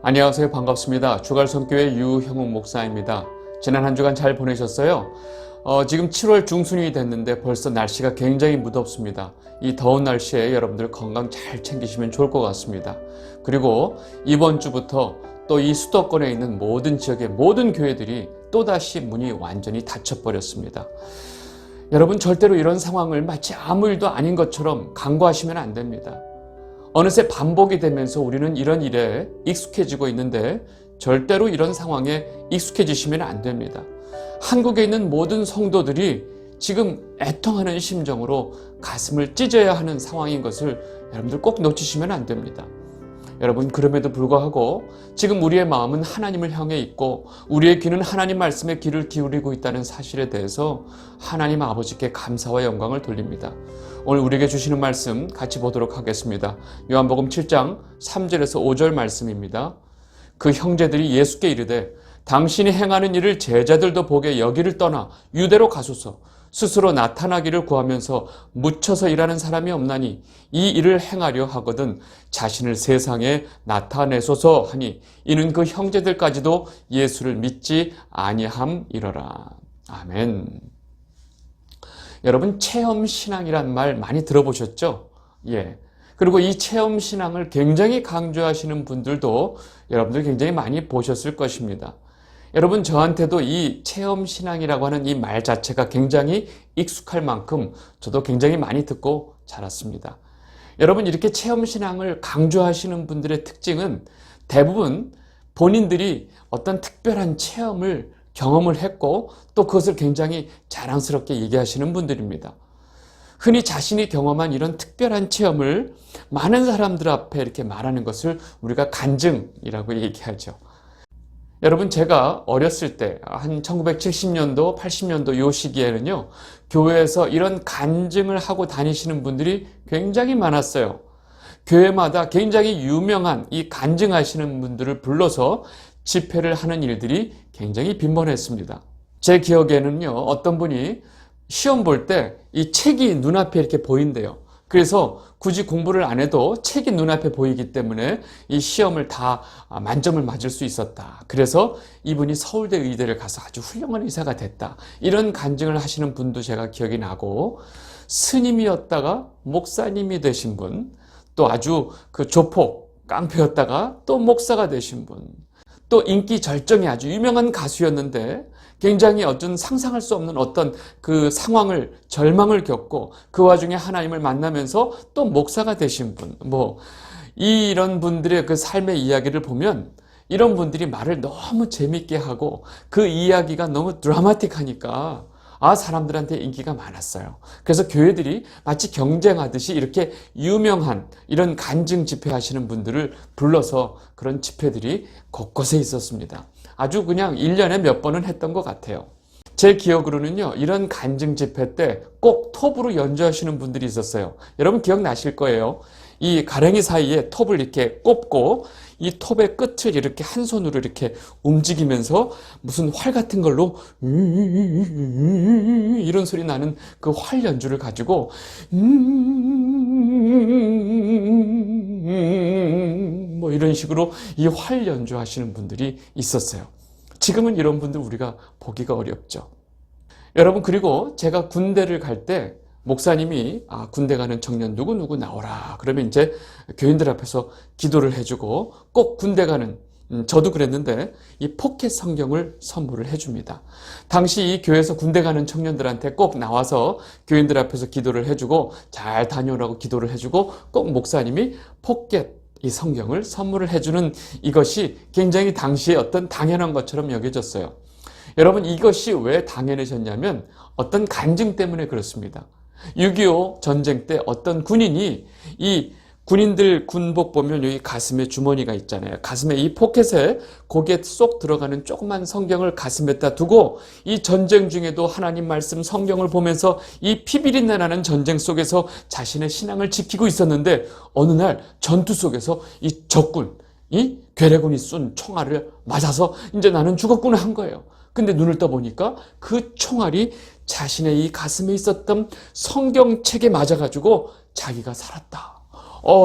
안녕하세요. 반갑습니다. 주갈성교회 유형욱 목사입니다. 지난 한 주간 잘 보내셨어요? 지금 7월 중순이 됐는데 벌써 날씨가 굉장히 무덥습니다. 이 더운 날씨에 여러분들 건강 잘 챙기시면 좋을 것 같습니다. 그리고 이번 주부터 또 이 수도권에 있는 모든 지역의 모든 교회들이 또다시 문이 완전히 닫혀버렸습니다. 여러분 절대로 이런 상황을 마치 아무 일도 아닌 것처럼 간과하시면 안 됩니다. 어느새 반복이 되면서 우리는 이런 일에 익숙해지고 있는데 절대로 이런 상황에 익숙해지시면 안 됩니다. 한국에 있는 모든 성도들이 지금 애통하는 심정으로 가슴을 찢어야 하는 상황인 것을 여러분들 꼭 놓치시면 안 됩니다. 여러분 그럼에도 불구하고 지금 우리의 마음은 하나님을 향해 있고 우리의 귀는 하나님 말씀에 귀를 기울이고 있다는 사실에 대해서 하나님 아버지께 감사와 영광을 돌립니다. 오늘 우리에게 주시는 말씀 같이 보도록 하겠습니다. 요한복음 7장 3절에서 5절 말씀입니다. 그 형제들이 예수께 이르되 당신이 행하는 일을 제자들도 보게 여기를 떠나 유대로 가소서. 스스로 나타나기를 구하면서 묻혀서 일하는 사람이 없나니 이 일을 행하려 하거든 자신을 세상에 나타내소서 하니 이는 그 형제들까지도 예수를 믿지 아니함이러라. 아멘. 여러분 체험신앙이란 말 많이 들어보셨죠? 예. 그리고 이 체험신앙을 굉장히 강조하시는 분들도 여러분들 굉장히 많이 보셨을 것입니다. 여러분 저한테도 이 체험신앙이라고 하는 이 말 자체가 굉장히 익숙할 만큼 저도 굉장히 많이 듣고 자랐습니다. 여러분 이렇게 체험신앙을 강조하시는 분들의 특징은 대부분 본인들이 어떤 특별한 체험을 경험을 했고 또 그것을 굉장히 자랑스럽게 얘기하시는 분들입니다. 흔히 자신이 경험한 이런 특별한 체험을 많은 사람들 앞에 이렇게 말하는 것을 우리가 간증이라고 얘기하죠. 여러분 제가 어렸을 때 한 1970년도 80년도 요 시기에는요 교회에서 이런 간증을 하고 다니시는 분들이 굉장히 많았어요. 교회마다 굉장히 유명한 이 간증하시는 분들을 불러서 집회를 하는 일들이 굉장히 빈번했습니다. 제 기억에는요 어떤 분이 시험 볼 때 이 책이 눈앞에 이렇게 보인대요. 그래서 굳이 공부를 안 해도 책이 눈앞에 보이기 때문에 이 시험을 다 만점을 맞을 수 있었다. 그래서 이분이 서울대 의대를 가서 아주 훌륭한 의사가 됐다. 이런 간증을 하시는 분도 제가 기억이 나고 스님이었다가 목사님이 되신 분, 또 아주 그 조폭, 깡패였다가 또 목사가 되신 분, 또 인기 절정이 아주 유명한 가수였는데 굉장히 어떤 상상할 수 없는 어떤 그 상황을 절망을 겪고 그 와중에 하나님을 만나면서 또 목사가 되신 분, 이런 분들의 그 삶의 이야기를 보면 이런 분들이 말을 너무 재밌게 하고 그 이야기가 너무 드라마틱하니까 사람들한테 인기가 많았어요. 그래서 교회들이 마치 경쟁하듯이 이렇게 유명한 이런 간증 집회 하시는 분들을 불러서 그런 집회들이 곳곳에 있었습니다. 아주 그냥 1년에 몇 번은 했던 것 같아요. 제 기억으로는요 이런 간증 집회 때 꼭 톱으로 연주하시는 분들이 있었어요. 여러분 기억나실 거예요. 이 가랭이 사이에 톱을 이렇게 꼽고 이 톱의 끝을 이렇게 한 손으로 이렇게 움직이면서 무슨 활 같은 걸로 이런 소리 나는 그 활 연주를 가지고 이런 식으로 이 활 연주하시는 분들이 있었어요. 지금은 이런 분들 우리가 보기가 어렵죠. 여러분 그리고 제가 군대를 갈 때 목사님이 군대 가는 청년 누구 나오라 그러면 이제 교인들 앞에서 기도를 해주고 꼭 군대 가는 저도 그랬는데 이 포켓 성경을 선물을 해줍니다. 당시 이 교회에서 군대 가는 청년들한테 꼭 나와서 교인들 앞에서 기도를 해주고 잘 다녀오라고 기도를 해주고 꼭 목사님이 포켓 이 성경을 선물을 해주는 이것이 굉장히 당시에 어떤 당연한 것처럼 여겨졌어요. 여러분 이것이 왜 당연해졌냐면 어떤 간증 때문에 그렇습니다. 6.25 전쟁 때 어떤 군인이 이 군인들 군복 보면 여기 가슴에 주머니가 있잖아요. 가슴에 이 포켓에 고개 쏙 들어가는 조그만 성경을 가슴에다 두고 이 전쟁 중에도 하나님 말씀 성경을 보면서 이 피비린내 나는 전쟁 속에서 자신의 신앙을 지키고 있었는데 어느 날 전투 속에서 이 적군, 이 괴뢰군이 쏜 총알을 맞아서 이제 나는 죽었구나 한 거예요. 근데 눈을 떠보니까 그 총알이 자신의 이 가슴에 있었던 성경책에 맞아가지고 자기가 살았다.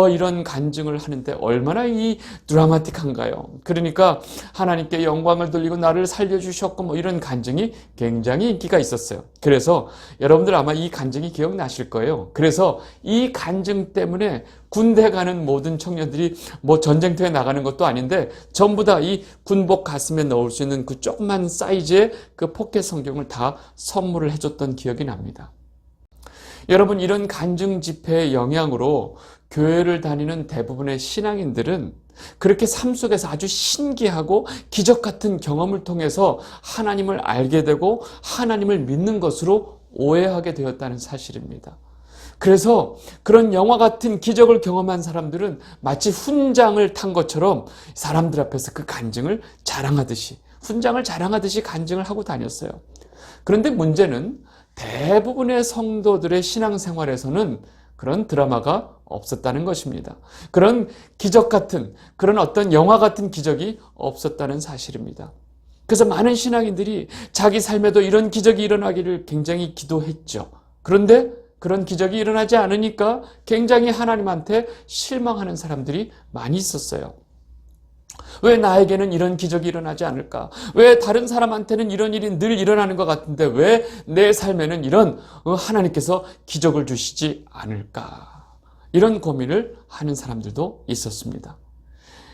이런 간증을 하는데 얼마나 이 드라마틱한가요? 그러니까 하나님께 영광을 돌리고 나를 살려주셨고 뭐 이런 간증이 굉장히 인기가 있었어요. 그래서 여러분들 아마 이 간증이 기억나실 거예요. 그래서 이 간증 때문에 군대 가는 모든 청년들이 뭐 전쟁터에 나가는 것도 아닌데 전부 다 이 군복 가슴에 넣을 수 있는 그 조그만 사이즈의 그 포켓 성경을 다 선물을 해줬던 기억이 납니다. 여러분, 이런 간증 집회의 영향으로 교회를 다니는 대부분의 신앙인들은 그렇게 삶 속에서 아주 신기하고 기적 같은 경험을 통해서 하나님을 알게 되고 하나님을 믿는 것으로 오해하게 되었다는 사실입니다. 그래서 그런 영화 같은 기적을 경험한 사람들은 마치 훈장을 탄 것처럼 사람들 앞에서 그 간증을 자랑하듯이, 훈장을 자랑하듯이 간증을 하고 다녔어요. 그런데 문제는 대부분의 성도들의 신앙생활에서는 그런 드라마가 없었다는 것입니다. 그런 기적 같은, 그런 어떤 영화 같은 기적이 없었다는 사실입니다. 그래서 많은 신앙인들이 자기 삶에도 이런 기적이 일어나기를 굉장히 기도했죠. 그런데 그런 기적이 일어나지 않으니까 굉장히 하나님한테 실망하는 사람들이 많이 있었어요. 왜 나에게는 이런 기적이 일어나지 않을까? 왜 다른 사람한테는 이런 일이 늘 일어나는 것 같은데 왜 내 삶에는 이런 하나님께서 기적을 주시지 않을까? 이런 고민을 하는 사람들도 있었습니다.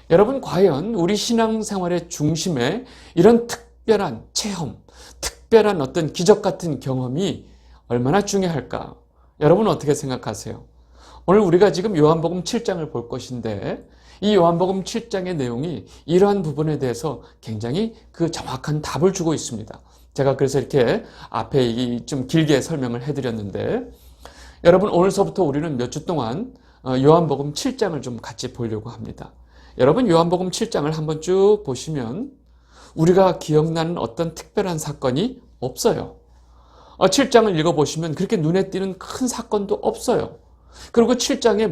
여러분, 과연 우리 신앙생활의 중심에 이런 특별한 체험, 특별한 어떤 기적 같은 경험이 얼마나 중요할까? 여러분 어떻게 생각하세요? 오늘 우리가 지금 요한복음 7장을 볼 것인데 이 요한복음 7장의 내용이 이러한 부분에 대해서 굉장히 그 정확한 답을 주고 있습니다. 제가 그래서 이렇게 앞에 좀 길게 설명을 해드렸는데 여러분, 오늘서부터 우리는 몇 주 동안 요한복음 7장을 좀 같이 보려고 합니다. 여러분, 요한복음 7장을 한번 쭉 보시면 우리가 기억나는 어떤 특별한 사건이 없어요. 7장을 읽어보시면 그렇게 눈에 띄는 큰 사건도 없어요. 그리고 7장에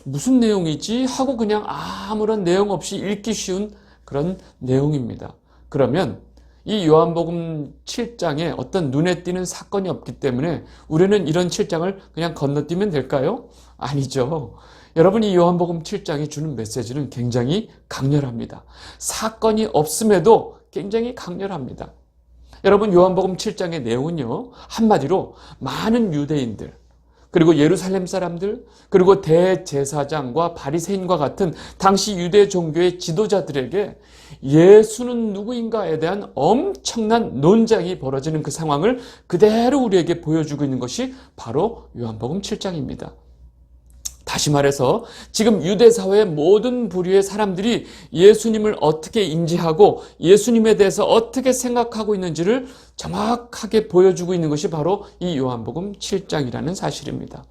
무슨 내용이지 하고 그냥 아무런 내용 없이 읽기 쉬운 그런 내용입니다. 그러면 이 요한복음 7장에 어떤 눈에 띄는 사건이 없기 때문에 우리는 이런 7장을 그냥 건너뛰면 될까요? 아니죠. 여러분, 이 요한복음 7장이 주는 메시지는 굉장히 강렬합니다. 사건이 없음에도 굉장히 강렬합니다. 여러분, 요한복음 7장의 내용은요, 한마디로 많은 유대인들, 그리고 예루살렘 사람들, 그리고 대제사장과 바리새인과 같은 당시 유대 종교의 지도자들에게 예수는 누구인가에 대한 엄청난 논쟁이 벌어지는 그 상황을 그대로 우리에게 보여주고 있는 것이 바로 요한복음 7장입니다. 다시 말해서 지금 유대 사회의 모든 부류의 사람들이 예수님을 어떻게 인지하고 예수님에 대해서 어떻게 생각하고 있는지를 정확하게 보여주고 있는 것이 바로 이 요한복음 7장이라는 사실입니다.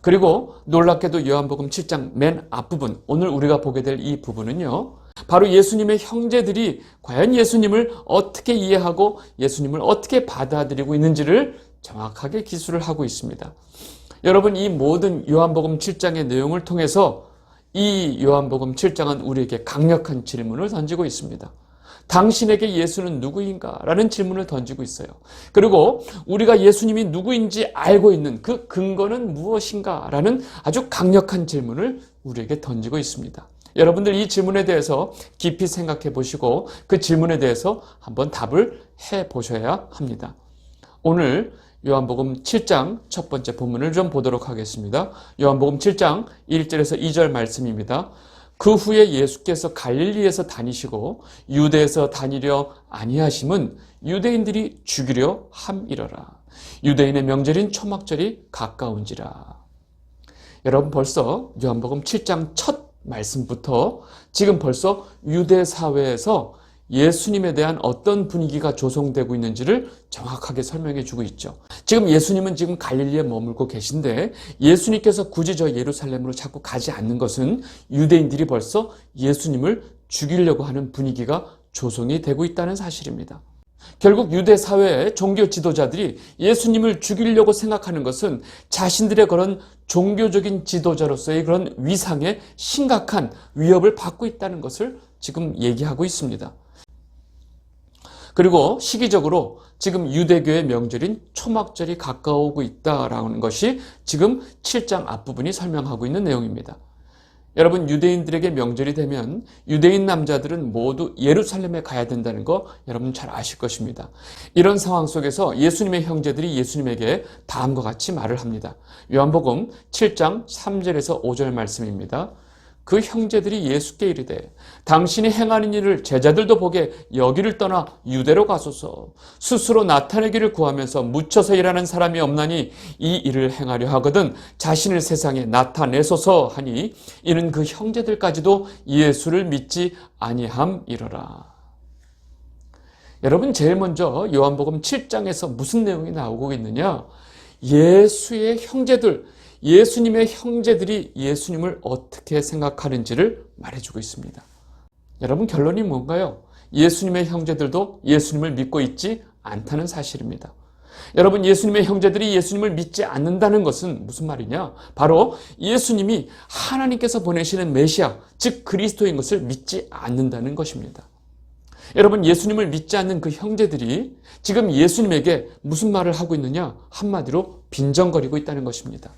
그리고 놀랍게도 요한복음 7장 맨 앞부분, 오늘 우리가 보게 될 이 부분은요, 바로 예수님의 형제들이 과연 예수님을 어떻게 이해하고 예수님을 어떻게 받아들이고 있는지를 정확하게 기술을 하고 있습니다. 여러분, 이 모든 요한복음 7장의 내용을 통해서 이 요한복음 7장은 우리에게 강력한 질문을 던지고 있습니다. 당신에게 예수는 누구인가? 라는 질문을 던지고 있어요. 그리고 우리가 예수님이 누구인지 알고 있는 그 근거는 무엇인가? 라는 아주 강력한 질문을 우리에게 던지고 있습니다. 여러분들 이 질문에 대해서 깊이 생각해 보시고 그 질문에 대해서 한번 답을 해 보셔야 합니다. 오늘 요한복음 7장 첫 번째 본문을 좀 보도록 하겠습니다. 요한복음 7장 1절에서 2절 말씀입니다. 그 후에 예수께서 갈릴리에서 다니시고 유대에서 다니려 아니하심은 유대인들이 죽이려 함이러라. 유대인의 명절인 초막절이 가까운지라. 여러분, 벌써 요한복음 7장 첫 말씀부터 지금 벌써 유대 사회에서 예수님에 대한 어떤 분위기가 조성되고 있는지를 정확하게 설명해 주고 있죠. 지금 예수님은 지금 갈릴리에 머물고 계신데 예수님께서 굳이 저 예루살렘으로 자꾸 가지 않는 것은 유대인들이 벌써 예수님을 죽이려고 하는 분위기가 조성이 되고 있다는 사실입니다. 결국 유대 사회의 종교 지도자들이 예수님을 죽이려고 생각하는 것은 자신들의 그런 종교적인 지도자로서의 그런 위상에 심각한 위협을 받고 있다는 것을 지금 얘기하고 있습니다. 그리고 시기적으로 지금 유대교의 명절인 초막절이 가까워오고 있다라는 것이 지금 7장 앞부분이 설명하고 있는 내용입니다. 여러분, 유대인들에게 명절이 되면 유대인 남자들은 모두 예루살렘에 가야 된다는 거 여러분 잘 아실 것입니다. 이런 상황 속에서 예수님의 형제들이 예수님에게 다음과 같이 말을 합니다. 요한복음 7장 3절에서 5절 말씀입니다. 그 형제들이 예수께 이르되 당신이 행하는 일을 제자들도 보게 여기를 떠나 유대로 가소서. 스스로 나타내기를 구하면서 묻혀서 일하는 사람이 없나니 이 일을 행하려 하거든 자신을 세상에 나타내소서 하니 이는 그 형제들까지도 예수를 믿지 아니함이러라. 여러분, 제일 먼저 요한복음 7장에서 무슨 내용이 나오고 있느냐? 예수의 형제들, 예수님의 형제들이 예수님을 어떻게 생각하는지를 말해주고 있습니다. 여러분, 결론이 뭔가요? 예수님의 형제들도 예수님을 믿고 있지 않다는 사실입니다. 여러분, 예수님의 형제들이 예수님을 믿지 않는다는 것은 무슨 말이냐? 바로 예수님이 하나님께서 보내시는 메시아, 즉 그리스도인 것을 믿지 않는다는 것입니다. 여러분, 예수님을 믿지 않는 그 형제들이 지금 예수님에게 무슨 말을 하고 있느냐? 한마디로 빈정거리고 있다는 것입니다.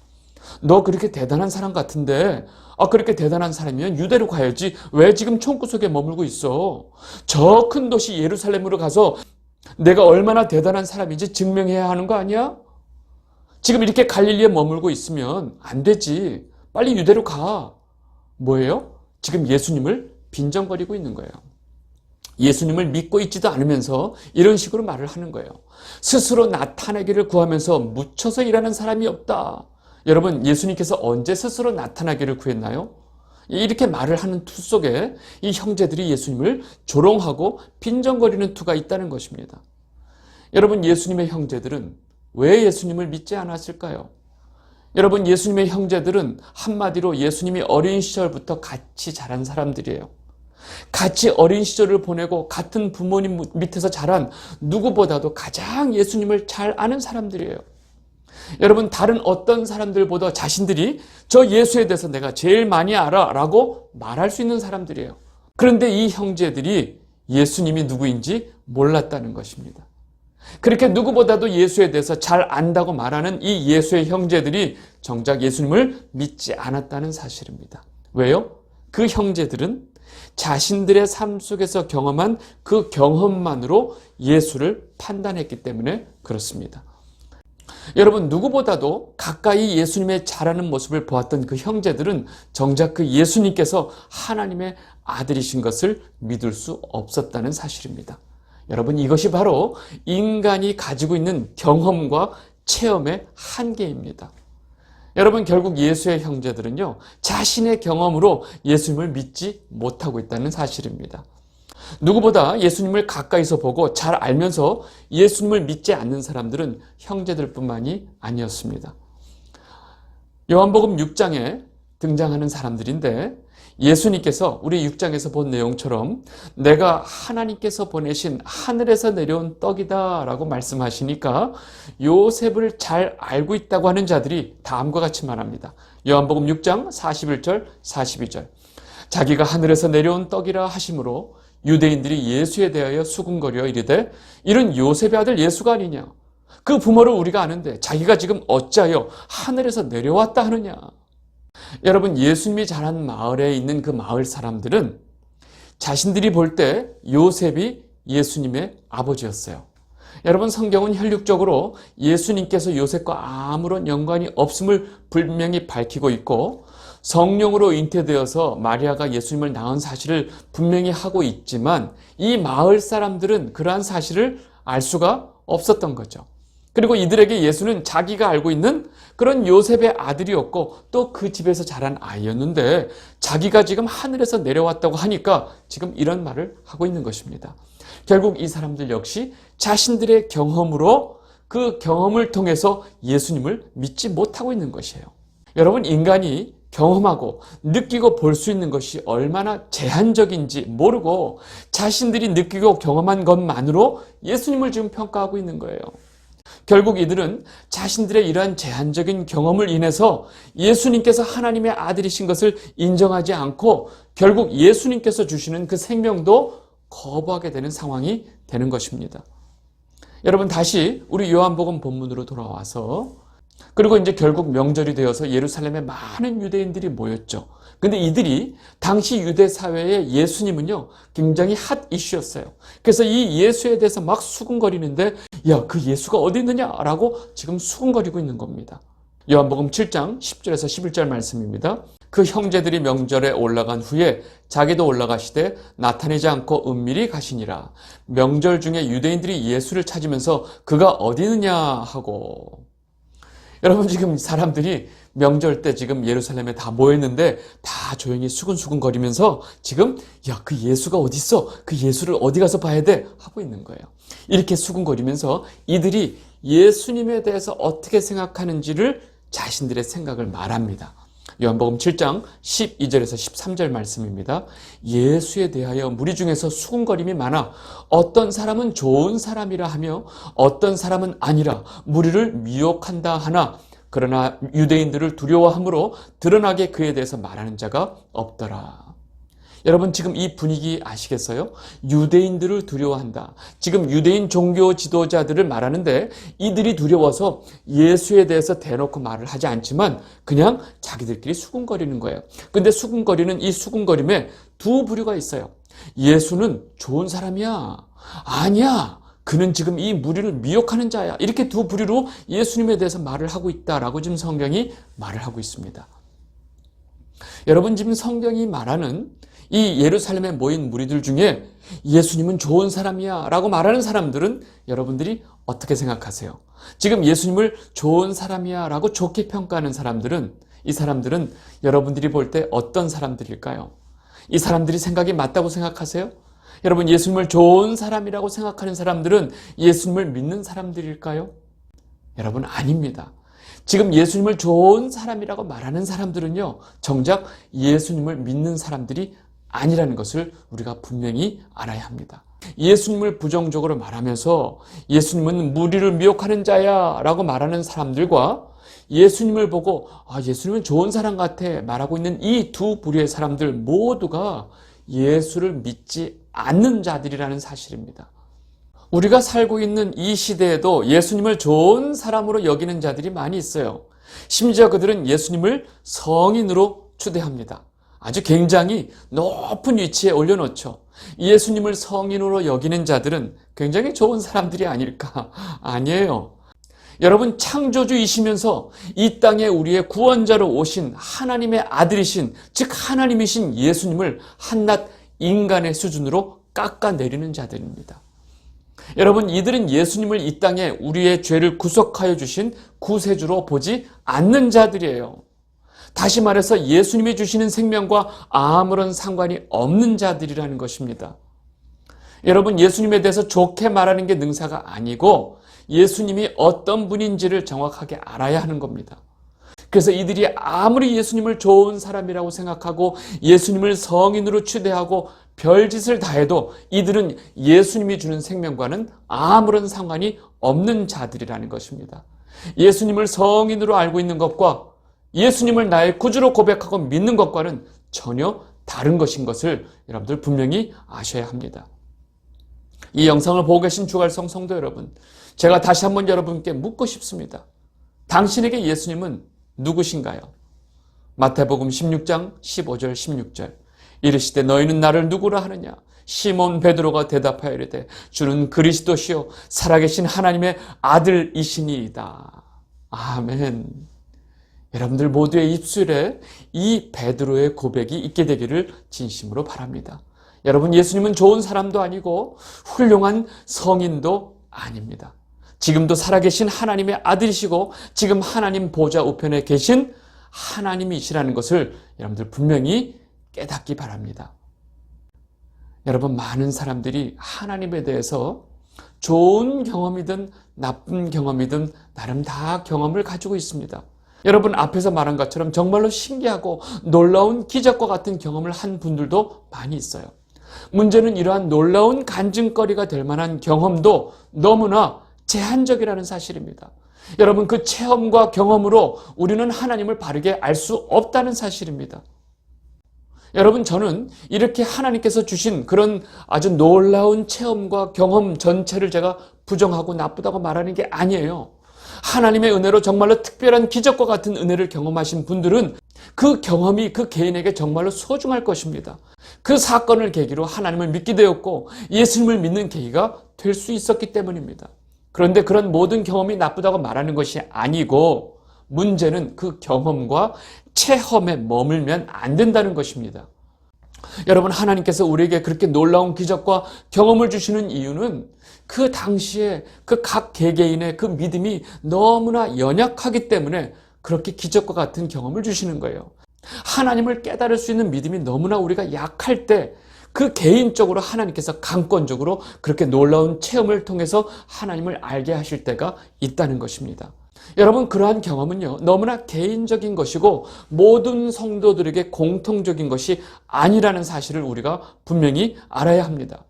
너 그렇게 대단한 사람 같은데, 그렇게 대단한 사람이면 유대로 가야지 왜 지금 총구석에 머물고 있어? 저 큰 도시 예루살렘으로 가서 내가 얼마나 대단한 사람인지 증명해야 하는 거 아니야? 지금 이렇게 갈릴리에 머물고 있으면 안 되지. 빨리 유대로 가. 뭐예요? 지금 예수님을 빈정거리고 있는 거예요. 예수님을 믿고 있지도 않으면서 이런 식으로 말을 하는 거예요. 스스로 나타나기를 구하면서 묻혀서 일하는 사람이 없다. 여러분, 예수님께서 언제 스스로 나타나기를 구했나요? 이렇게 말을 하는 투 속에 이 형제들이 예수님을 조롱하고 빈정거리는 투가 있다는 것입니다. 여러분, 예수님의 형제들은 왜 예수님을 믿지 않았을까요? 여러분, 예수님의 형제들은 한마디로 예수님이 어린 시절부터 같이 자란 사람들이에요. 같이 어린 시절을 보내고 같은 부모님 밑에서 자란 누구보다도 가장 예수님을 잘 아는 사람들이에요. 여러분, 다른 어떤 사람들보다 자신들이 저 예수에 대해서 내가 제일 많이 알아 라고 말할 수 있는 사람들이에요. 그런데 이 형제들이 예수님이 누구인지 몰랐다는 것입니다. 그렇게 누구보다도 예수에 대해서 잘 안다고 말하는 이 예수의 형제들이 정작 예수님을 믿지 않았다는 사실입니다. 왜요? 그 형제들은 자신들의 삶 속에서 경험한 그 경험만으로 예수를 판단했기 때문에 그렇습니다. 여러분, 누구보다도 가까이 예수님의 자라는 모습을 보았던 그 형제들은 정작 그 예수님께서 하나님의 아들이신 것을 믿을 수 없었다는 사실입니다. 여러분, 이것이 바로 인간이 가지고 있는 경험과 체험의 한계입니다. 여러분, 결국 예수의 형제들은요, 자신의 경험으로 예수님을 믿지 못하고 있다는 사실입니다. 누구보다 예수님을 가까이서 보고 잘 알면서 예수님을 믿지 않는 사람들은 형제들뿐만이 아니었습니다. 요한복음 6장에 등장하는 사람들인데, 예수님께서 우리 6장에서 본 내용처럼 내가 하나님께서 보내신 하늘에서 내려온 떡이다 라고 말씀하시니까 요셉을 잘 알고 있다고 하는 자들이 다음과 같이 말합니다. 요한복음 6장 41절 42절. 자기가 하늘에서 내려온 떡이라 하심으로 유대인들이 예수에 대하여 수군거려 이르되 이는 요셉의 아들 예수가 아니냐. 그 부모를 우리가 아는데 자기가 지금 어찌하여 하늘에서 내려왔다 하느냐. 여러분, 예수님이 자란 마을에 있는 그 마을 사람들은 자신들이 볼 때 요셉이 예수님의 아버지였어요. 여러분, 성경은 혈육적으로 예수님께서 요셉과 아무런 연관이 없음을 분명히 밝히고 있고 성령으로 잉태되어서 마리아가 예수님을 낳은 사실을 분명히 하고 있지만 이 마을 사람들은 그러한 사실을 알 수가 없었던 거죠. 그리고 이들에게 예수는 자기가 알고 있는 그런 요셉의 아들이었고 또 그 집에서 자란 아이였는데 자기가 지금 하늘에서 내려왔다고 하니까 지금 이런 말을 하고 있는 것입니다. 결국 이 사람들 역시 자신들의 경험으로 그 경험을 통해서 예수님을 믿지 못하고 있는 것이에요. 여러분, 인간이 경험하고 느끼고 볼 수 있는 것이 얼마나 제한적인지 모르고 자신들이 느끼고 경험한 것만으로 예수님을 지금 평가하고 있는 거예요. 결국 이들은 자신들의 이러한 제한적인 경험을 인해서 예수님께서 하나님의 아들이신 것을 인정하지 않고 결국 예수님께서 주시는 그 생명도 거부하게 되는 상황이 되는 것입니다. 여러분 다시 우리 요한복음 본문으로 돌아와서 그리고 이제 결국 명절이 되어서 예루살렘에 많은 유대인들이 모였죠. 근데 이들이 당시 유대 사회에 예수님은요 굉장히 핫 이슈였어요. 그래서 이 예수에 대해서 막 수군거리는데 야, 그 예수가 어디 있느냐라고 지금 수군거리고 있는 겁니다. 요한복음 7장 10절에서 11절 말씀입니다. 그 형제들이 명절에 올라간 후에 자기도 올라가시되 나타내지 않고 은밀히 가시니라. 명절 중에 유대인들이 예수를 찾으면서 그가 어디 있느냐 하고. 여러분 지금 사람들이 명절 때 지금 예루살렘에 다 모였는데 다 조용히 수근수근거리면서 지금 야, 그 예수가 어디 있어? 그 예수를 어디 가서 봐야 돼? 하고 있는 거예요. 이렇게 수근거리면서 이들이 예수님에 대해서 어떻게 생각하는지를 자신들의 생각을 말합니다. 요한복음 7장 12절에서 13절 말씀입니다. 예수에 대하여 무리 중에서 수군거림이 많아 어떤 사람은 좋은 사람이라 하며 어떤 사람은 아니라 무리를 미혹한다 하나 그러나 유대인들을 두려워함으로 드러나게 그에 대해서 말하는 자가 없더라. 여러분 지금 이 분위기 아시겠어요? 유대인들을 두려워한다. 지금 유대인 종교 지도자들을 말하는데 이들이 두려워서 예수에 대해서 대놓고 말을 하지 않지만 그냥 자기들끼리 수군거리는 거예요. 근데 수군거리는 이 수군거림에 두 부류가 있어요. 예수는 좋은 사람이야. 아니야. 그는 지금 이 무리를 미혹하는 자야. 이렇게 두 부류로 예수님에 대해서 말을 하고 있다라고 지금 성경이 말을 하고 있습니다. 여러분 지금 성경이 말하는 이 예루살렘에 모인 무리들 중에 예수님은 좋은 사람이야 라고 말하는 사람들은 여러분들이 어떻게 생각하세요? 지금 예수님을 좋은 사람이야 라고 좋게 평가하는 사람들은 이 사람들은 여러분들이 볼 때 어떤 사람들일까요? 이 사람들이 생각이 맞다고 생각하세요? 여러분 예수님을 좋은 사람이라고 생각하는 사람들은 예수님을 믿는 사람들일까요? 여러분 아닙니다. 지금 예수님을 좋은 사람이라고 말하는 사람들은요 정작 예수님을 믿는 사람들이 아니라는 것을 우리가 분명히 알아야 합니다. 예수님을 부정적으로 말하면서 예수님은 무리를 미혹하는 자야 라고 말하는 사람들과 예수님을 보고 예수님은 좋은 사람 같아 말하고 있는 이 두 부류의 사람들 모두가 예수를 믿지 않는 자들이라는 사실입니다. 우리가 살고 있는 이 시대에도 예수님을 좋은 사람으로 여기는 자들이 많이 있어요. 심지어 그들은 예수님을 성인으로 추대합니다. 아주 굉장히 높은 위치에 올려놓죠. 예수님을 성인으로 여기는 자들은 굉장히 좋은 사람들이 아닐까? 아니에요. 여러분 창조주이시면서 이 땅에 우리의 구원자로 오신 하나님의 아들이신 즉 하나님이신 예수님을 한낱 인간의 수준으로 깎아내리는 자들입니다. 여러분 이들은 예수님을 이 땅에 우리의 죄를 구속하여 주신 구세주로 보지 않는 자들이에요. 다시 말해서 예수님이 주시는 생명과 아무런 상관이 없는 자들이라는 것입니다. 여러분 예수님에 대해서 좋게 말하는 게 능사가 아니고 예수님이 어떤 분인지를 정확하게 알아야 하는 겁니다. 그래서 이들이 아무리 예수님을 좋은 사람이라고 생각하고 예수님을 성인으로 추대하고 별짓을 다해도 이들은 예수님이 주는 생명과는 아무런 상관이 없는 자들이라는 것입니다. 예수님을 성인으로 알고 있는 것과 예수님을 나의 구주로 고백하고 믿는 것과는 전혀 다른 것인 것을 여러분들 분명히 아셔야 합니다. 이 영상을 보고 계신 주갈성 성도 여러분, 제가 다시 한번 여러분께 묻고 싶습니다. 당신에게 예수님은 누구신가요? 마태복음 16장 15절 16절 이르시되 너희는 나를 누구라 하느냐? 시몬 베드로가 대답하여 이르되 주는 그리스도시요 살아계신 하나님의 아들이시니이다. 아멘. 여러분들 모두의 입술에 이 베드로의 고백이 있게 되기를 진심으로 바랍니다. 여러분 예수님은 좋은 사람도 아니고 훌륭한 성인도 아닙니다. 지금도 살아계신 하나님의 아들이시고 지금 하나님 보좌 우편에 계신 하나님이시라는 것을 여러분들 분명히 깨닫기 바랍니다. 여러분 많은 사람들이 하나님에 대해서 좋은 경험이든 나쁜 경험이든 나름 다 경험을 가지고 있습니다. 여러분 앞에서 말한 것처럼 정말로 신기하고 놀라운 기적과 같은 경험을 한 분들도 많이 있어요. 문제는 이러한 놀라운 간증거리가 될 만한 경험도 너무나 제한적이라는 사실입니다. 여러분 그 체험과 경험으로 우리는 하나님을 바르게 알 수 없다는 사실입니다. 여러분, 저는 이렇게 하나님께서 주신 그런 아주 놀라운 체험과 경험 전체를 제가 부정하고 나쁘다고 말하는 게 아니에요. 하나님의 은혜로 정말로 특별한 기적과 같은 은혜를 경험하신 분들은 그 경험이 그 개인에게 정말로 소중할 것입니다. 그 사건을 계기로 하나님을 믿게 되었고 예수님을 믿는 계기가 될 수 있었기 때문입니다. 그런데 그런 모든 경험이 나쁘다고 말하는 것이 아니고, 문제는 그 경험과 체험에 머물면 안 된다는 것입니다. 여러분, 하나님께서 우리에게 그렇게 놀라운 기적과 경험을 주시는 이유는 그 당시에 그 각 개개인의 그 믿음이 너무나 연약하기 때문에 그렇게 기적과 같은 경험을 주시는 거예요. 하나님을 깨달을 수 있는 믿음이 너무나 우리가 약할 때 그 개인적으로 하나님께서 강권적으로 그렇게 놀라운 체험을 통해서 하나님을 알게 하실 때가 있다는 것입니다. 여러분, 그러한 경험은요, 너무나 개인적인 것이고 모든 성도들에게 공통적인 것이 아니라는 사실을 우리가 분명히 알아야 합니다.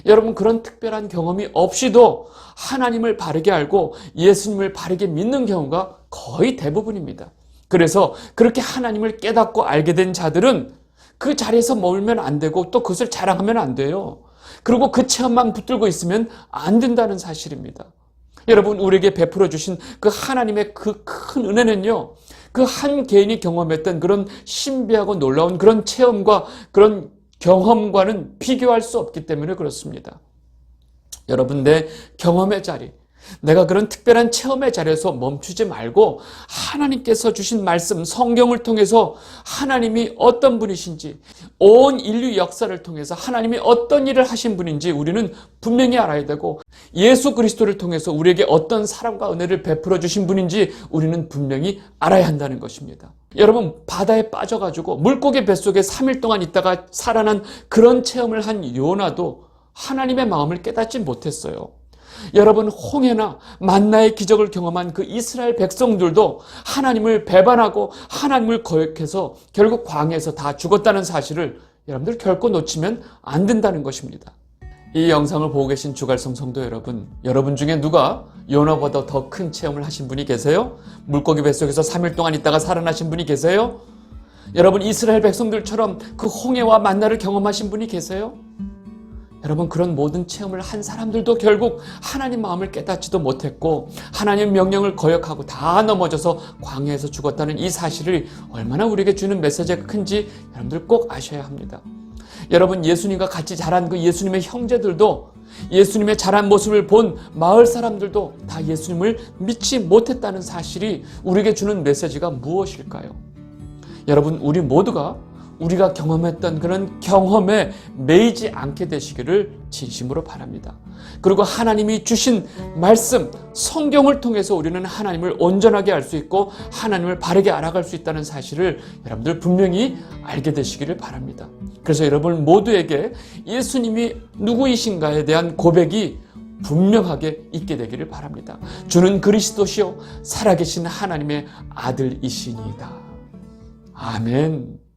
여러분, 그런 특별한 경험이 없이도 하나님을 바르게 알고 예수님을 바르게 믿는 경우가 거의 대부분입니다. 그래서 그렇게 하나님을 깨닫고 알게 된 자들은 그 자리에서 머물면 안 되고 또 그것을 자랑하면 안 돼요. 그리고 그 체험만 붙들고 있으면 안 된다는 사실입니다. 여러분, 우리에게 베풀어 주신 그 하나님의 그 큰 은혜는요, 그 한 개인이 경험했던 그런 신비하고 놀라운 그런 체험과 그런 경험과는 비교할 수 없기 때문에 그렇습니다. 여러분, 내 경험의 자리, 내가 그런 특별한 체험의 자리에서 멈추지 말고 하나님께서 주신 말씀, 성경을 통해서 하나님이 어떤 분이신지, 온 인류 역사를 통해서 하나님이 어떤 일을 하신 분인지 우리는 분명히 알아야 되고, 예수 그리스도를 통해서 우리에게 어떤 사랑과 은혜를 베풀어 주신 분인지 우리는 분명히 알아야 한다는 것입니다. 여러분, 바다에 빠져가지고 물고기 뱃속에 3일 동안 있다가 살아난 그런 체험을 한 요나도 하나님의 마음을 깨닫지 못했어요. 여러분, 홍해나 만나의 기적을 경험한 그 이스라엘 백성들도 하나님을 배반하고 하나님을 거역해서 결국 광야에서 다 죽었다는 사실을 여러분들 결코 놓치면 안 된다는 것입니다. 이 영상을 보고 계신 주갈성 성도 여러분 중에 누가 요나보다 더 큰 체험을 하신 분이 계세요? 물고기 뱃속에서 3일 동안 있다가 살아나신 분이 계세요? 여러분, 이스라엘 백성들처럼 그 홍해와 만나를 경험하신 분이 계세요? 여러분, 그런 모든 체험을 한 사람들도 결국 하나님 마음을 깨닫지도 못했고 하나님 명령을 거역하고 다 넘어져서 광야에서 죽었다는 이 사실을 얼마나 우리에게 주는 메시지가 큰지 여러분들 꼭 아셔야 합니다. 여러분, 예수님과 같이 자란 그 예수님의 형제들도, 예수님의 자란 모습을 본 마을 사람들도 다 예수님을 믿지 못했다는 사실이 우리에게 주는 메시지가 무엇일까요? 여러분, 우리 모두가 우리가 경험했던 그런 경험에 매이지 않게 되시기를 진심으로 바랍니다. 그리고 하나님이 주신 말씀, 성경을 통해서 우리는 하나님을 온전하게 알 수 있고 하나님을 바르게 알아갈 수 있다는 사실을 여러분들 분명히 알게 되시기를 바랍니다. 그래서 여러분 모두에게 예수님이 누구이신가에 대한 고백이 분명하게 있게 되기를 바랍니다. 주는 그리스도시요 살아계신 하나님의 아들이시니이다. 아멘.